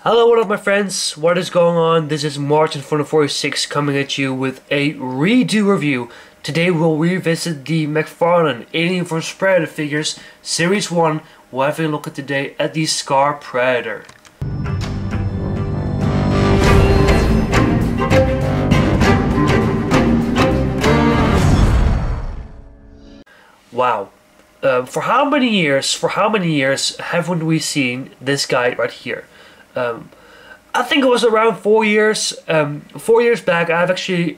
Hello, what up my friends? What is going on? This is Martin from the 46 coming at you with a redo review. Today we'll revisit the McFarlane Alien vs Predator figures Series 1. We'll have a look at today at the Scar Predator. Wow. For how many years haven't we seen this guy right here? I think it was around 4 years. 4 years back, I've actually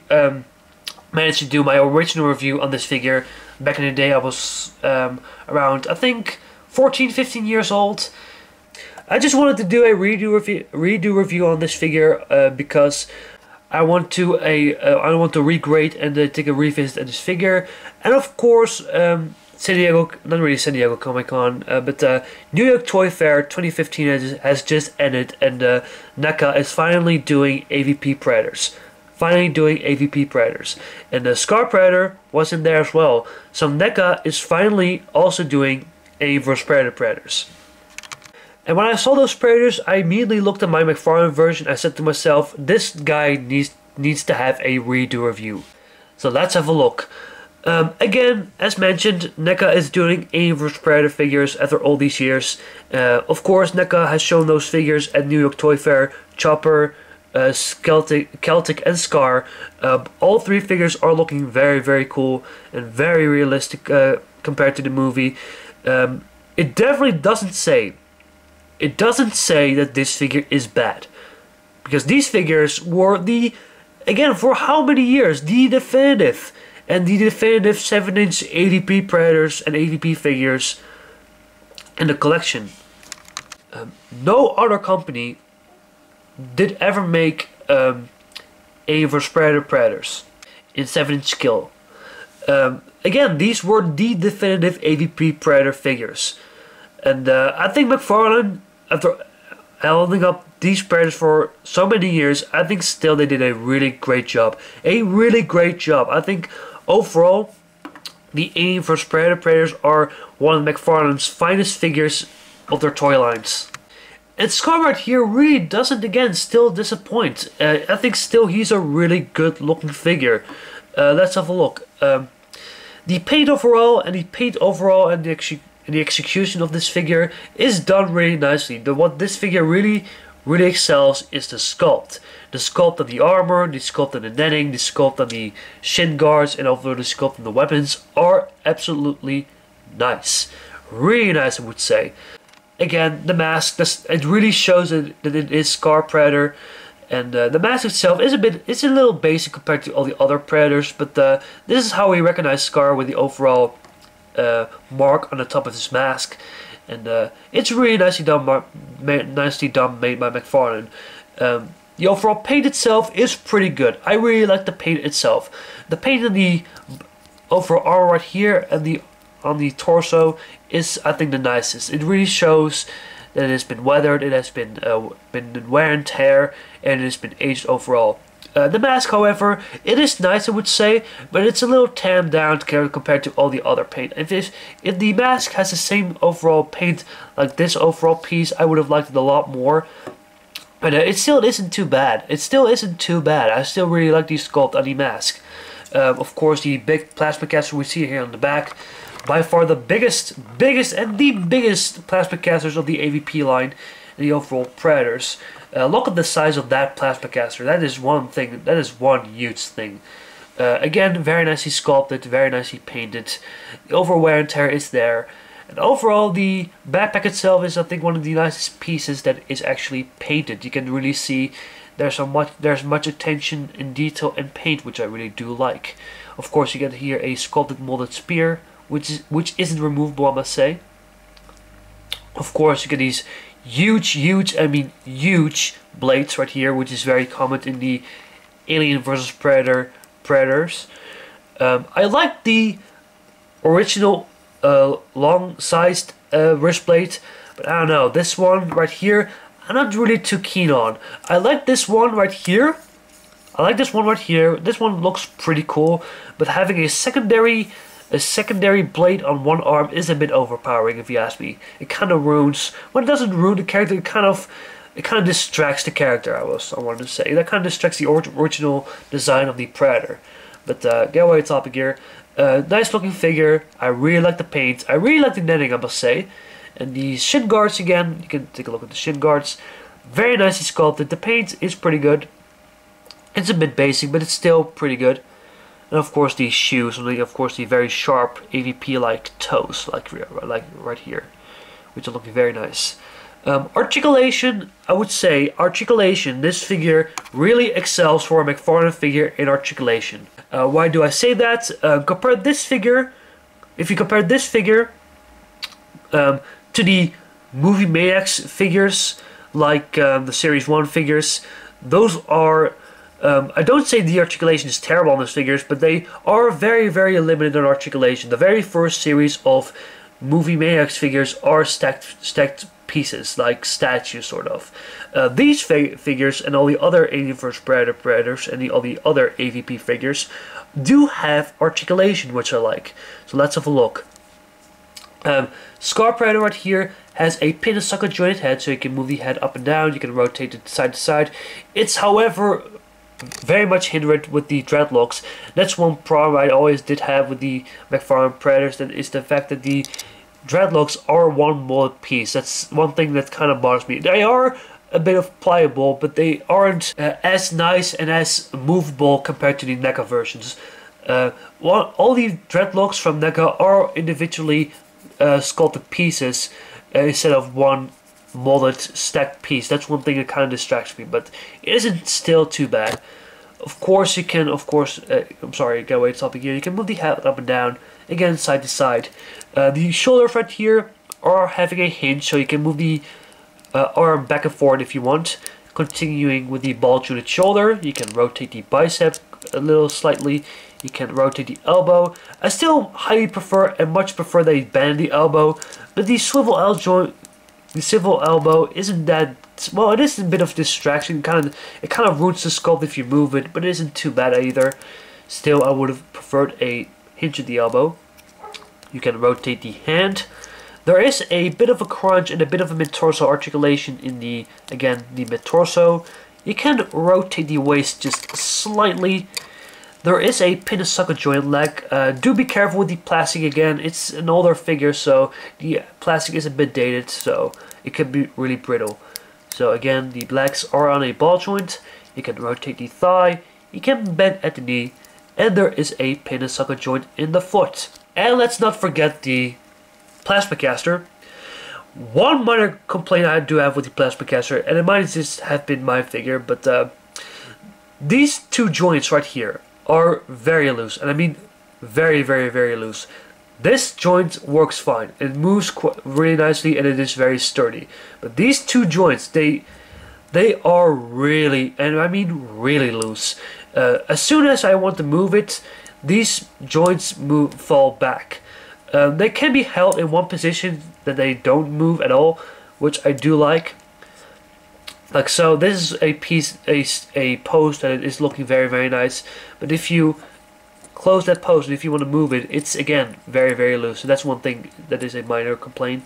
managed to do my original review on this figure. Back in the day, I was around, I think, 14, 15 years old. I just wanted to do a redo review on this figure because I want to regrade and take a revisit at this figure, and of course. San Diego, not really San Diego Comic Con, but New York Toy Fair 2015 has just ended, and NECA is finally doing AVP Predators. And the Scar Predator was in there as well. So NECA is finally also doing Alien vs Predator Predators. And when I saw those Predators, I immediately looked at my McFarlane version. I said to myself, this guy needs to have a redo review. So let's have a look. Again, as mentioned, NECA is doing Alien vs Predator figures after all these years. Of course, NECA has shown those figures at New York Toy Fair. Chopper, Celtic and Scar. All three figures are looking very, very cool and very realistic compared to the movie. It definitely doesn't say that this figure is bad, because these figures were again, for how many years, the definitive 7-inch AVP Predators and AVP figures in the collection. No other company did ever make Alien vs Predator Predators in 7-inch scale. Again, these were the definitive AVP Predator figures, and I think McFarlane, after holding up these Predators for so many years, I think still they did a really great job. I think overall, the Alien vs Predator Predators are one of McFarlane's finest figures of their toy lines. And Scar right here really doesn't, again, still disappoint. I think still he's a really good looking figure. Let's have a look. The paint overall and the execution of this figure is done really nicely. What this figure really excels is the sculpt. The sculpt of the armor, the sculpt of the netting, the sculpt of the shin guards, and also the sculpt of the weapons are absolutely nice. Really nice, I would say. Again, the mask, it really shows that it is Scar Predator. And the mask itself is a little basic compared to all the other Predators, but this is how we recognize Scar, with the overall mark on the top of his mask. And it's really nicely done made by McFarlane. The overall paint itself is pretty good. I really like the paint itself. The paint on the overall armor right here and on the torso is, I think, the nicest. It really shows that it has been weathered, it has been wear and tear, and it has been aged overall. The mask, however, it is nice, I would say, but it's a little tamped down compared to all the other paint. If the mask has the same overall paint like this overall piece, I would have liked it a lot more. But it still isn't too bad. I still really like the sculpt on the mask. Of course, the big plasma caster we see here on the back, by far the biggest plasma casters of the AVP line, the overall Predators. Look at the size of that plasma caster. That is one thing. That is one huge thing. Again, very nicely sculpted, very nicely painted. The overall wear and tear is there. And overall, the backpack itself is, I think, one of the nicest pieces that is actually painted. You can really see there's much attention in detail and paint, which I really do like. Of course, you get here a sculpted molded spear, which isn't removable, I must say. Of course, you get these huge blades right here, which is very common in the Alien vs Predators. I like the original long-sized wrist blade, but I don't know, this one right here I'm not really too keen on. I like this one right here. This one looks pretty cool, but having a secondary blade on one arm is a bit overpowering, if you ask me. It kind of ruins, well, it doesn't ruin the character, it kind of it kind of distracts the character. I wanted to say that kind of distracts the original design of the Predator. But get away topic here. Nice looking figure. I really like the paint. I really like the netting, I must say. And the shin guards again. You can take a look at the shin guards. Very nicely sculpted. The paint is pretty good. It's a bit basic, but it's still pretty good. And of course the shoes, and of course the very sharp AVP-like toes, like right here, which are looking very nice. Articulation, I would say, articulation, this figure really excels for a McFarlane figure in articulation. Why do I say that? Compare this figure, if you compare this figure to the Movie Maniacs figures, like the Series 1 figures, those are, I don't say the articulation is terrible on those figures, but they are very, very limited in articulation. The very first series of Movie Maniacs figures are stacked pieces, like statues, sort of. These figures and all the other Alien vs. Predators and all the other AVP figures do have articulation, which I like. So let's have a look. Scar Predator right here has a pin and sucker jointed head, so you can move the head up and down, you can rotate it side to side. It's, however, very much hindered with the dreadlocks. That's one problem I always did have with the McFarlane Predators, that is the fact that the dreadlocks are one molded piece. That's one thing that kind of bothers me. They are a bit of pliable, but they aren't as nice and as movable compared to the NECA versions. All the dreadlocks from NECA are individually sculpted pieces instead of one molded stacked piece. That's one thing that kind of distracts me, but it isn't still too bad. Of course you can, I'm sorry, get away topic here. You can move the head up and down, again side to side. The shoulders right here are having a hinge, so you can move the arm back and forth if you want. Continuing with the ball jointed shoulder, you can rotate the bicep a little slightly. You can rotate the elbow. I still highly prefer and much prefer they bend the elbow, but the swivel elbow isn't that, well, it is a bit of distraction. It kind of ruins the sculpt if you move it, but it isn't too bad either. Still, I would have preferred a hinge at the elbow. You can rotate the hand. There is a bit of a crunch and a bit of a mid-torso articulation in the mid-torso. You can rotate the waist just slightly. There is a pin and sucker joint leg. Do be careful with the plastic again. It's an older figure, so the plastic is a bit dated, so it can be really brittle. So again, the legs are on a ball joint. You can rotate the thigh. You can bend at the knee. And there is a pin and sucker joint in the foot. And let's not forget the plasma caster. One minor complaint I do have with the plasma caster, and it might just have been my figure, but these two joints right here are very loose, and I mean very, very, very loose. This joint works fine. It moves really nicely, and it is very sturdy. But these two joints, they are really, and I mean really loose. As soon as I want to move it, these joints fall back. They can be held in one position that they don't move at all, which I do like. Like so, this is a piece, a pose that is looking very, very nice. But if you close that pose and if you want to move it, it's again very, very loose. So that's one thing that is a minor complaint.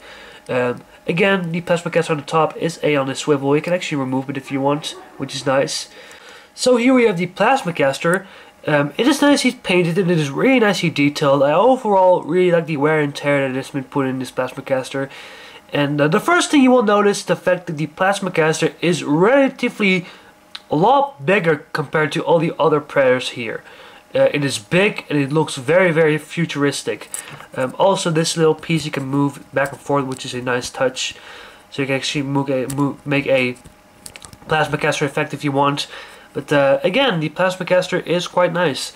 Again, the plasma caster on the top is on a swivel. You can actually remove it if you want, which is nice. So here we have the plasma caster. It is nicely painted and it is really nicely detailed. I overall really like the wear and tear that has been put in this plasma caster. And the first thing you will notice, the fact that the plasma caster is relatively a lot bigger compared to all the other Predators here. It is big and it looks very, very futuristic. Also, this little piece you can move back and forth, which is a nice touch. So you can actually make a plasma caster effect if you want. But again, the plasma caster is quite nice.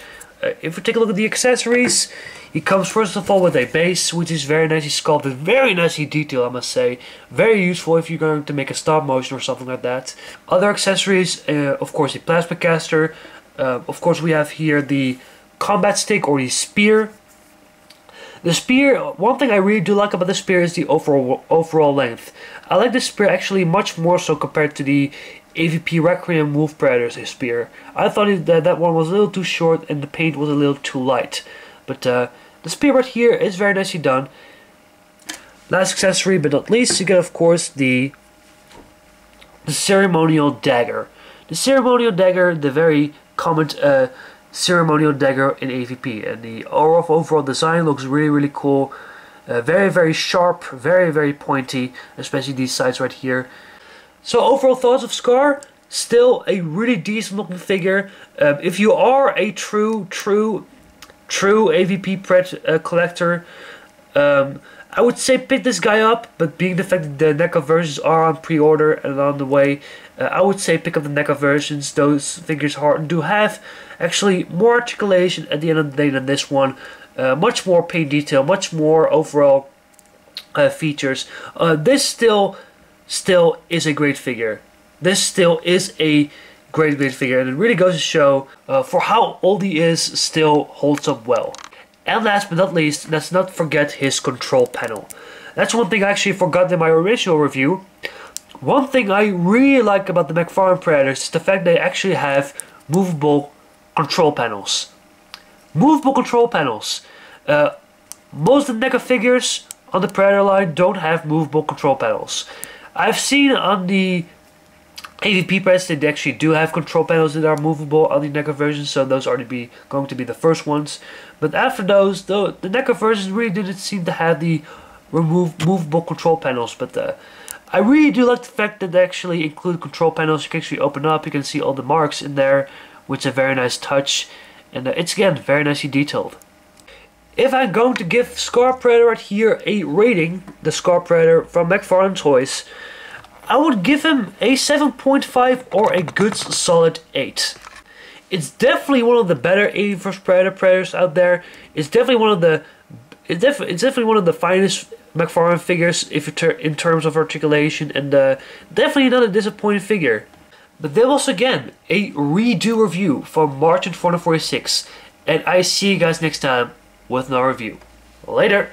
If we take a look at the accessories, it comes first of all with a base, which is very nicely sculpted, very nicely detailed, I must say. Very useful if you're going to make a stop motion or something like that. Other accessories, of course, the plasma caster. Of course, we have here the combat stick or the spear. The spear, one thing I really do like about the spear is the overall length. I like the spear actually much more so compared to the AVP Requiem Wolf Predator's spear. I thought that one was a little too short and the paint was a little too light. But the spear right here is very nicely done. Last accessory but not least, you get of course the the ceremonial dagger. The ceremonial dagger, the very common ceremonial dagger in AVP, and the overall design looks really cool. Very sharp, very pointy, especially these sides right here. So overall thoughts of Scar, still a really decent looking figure. If you are a true AVP pred collector, I would say pick this guy up, but being the fact that the NECA versions are on pre-order and on the way, I would say pick up the NECA versions. Those figures do have actually more articulation at the end of the day than this one. Much more paint detail, much more overall features. This still is a great figure. This still is a great figure, and it really goes to show for how old he is, still holds up well. And last but not least, let's not forget his control panel. That's one thing I actually forgot in my original review. One thing I really like about the McFarlane Predators is the fact they actually have movable control panels. Movable control panels. Most of the NECA figures on the Predator line don't have movable control panels. I've seen on the AVP press they actually do have control panels that are movable on the NECA version, so those are going to be the first ones. But after those, the NECA versions really didn't seem to have the movable control panels. But I really do like the fact that they actually include control panels. You can actually open up, you can see all the marks in there, which is a very nice touch. And it's again very nicely detailed. If I'm going to give Scar Predator right here a rating, the Scar Predator from McFarlane Toys, I would give him a 7.5 or a good solid 8. It's definitely one of the better 81st Predators out there. It's definitely one of the finest McFarlane figures in terms of articulation, and definitely not a disappointing figure. But there was again a redo review from March 446, and I see you guys next time with another review. Later!